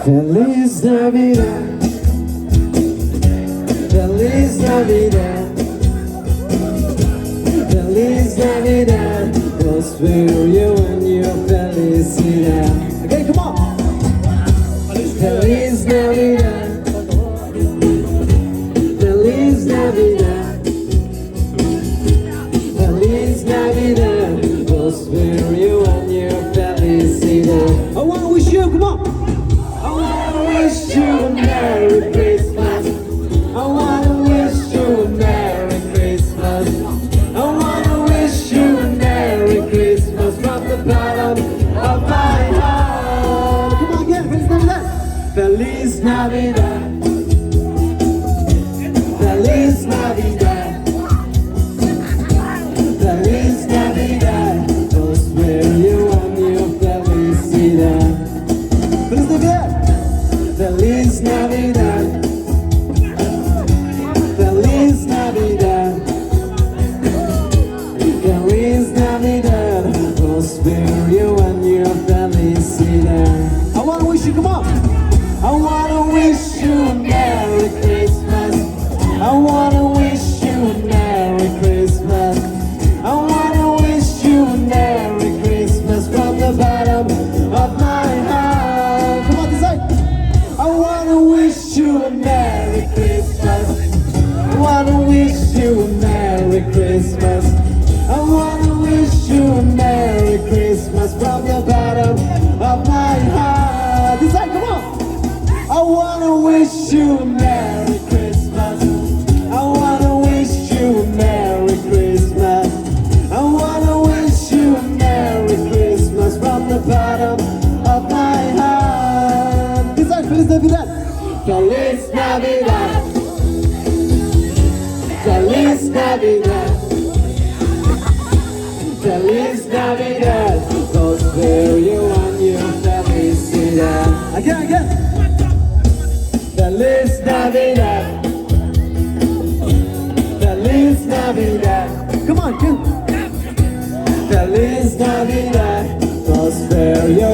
Feliz Navidad, Feliz Navidad, Feliz Navidad, prospero you and your felicidad. Okay, come on. Feliz Navidad, Feliz Navidad, Feliz Navidad, prospero you and your felicidad. I want to wish you, come on. I wanna wish you a Merry Christmas. I wanna wish you a Merry Christmas. I wanna wish you a Merry Christmas from the bottom of my heart. Come on again, Feliz Navidad. Feliz Navidad. Feliz Navidad. Prospero you and your felicidad. Feliz Navidad. Feliz Navidad, Feliz Navidad, Feliz Navidad, prospero you and your felicidad. I wanna wish you, come on. I wanna wish you a Merry Christmas. I wanna wish you a Merry Christmas. I wanna wish you a Merry Christmas from the bottom of my heart. Come on, this side. I wanna wish you a Merry Christmas. I wanna wish you a Merry Christmas. I wanna wish you a Merry Christmas from the bottom of my heart. This side, come on. I wanna wish you a Merry Christmas. I wanna wish you a Merry Christmas. I wanna wish you a Merry Christmas from the bottom of my heart. This side, Feliz Navidad. Feliz Navidad, Feliz Navidad, Feliz Navidad, prospero you and your felicidad. Again. Feliz Navidad, Feliz Navidad. Come on, Feliz Navidad, prospero you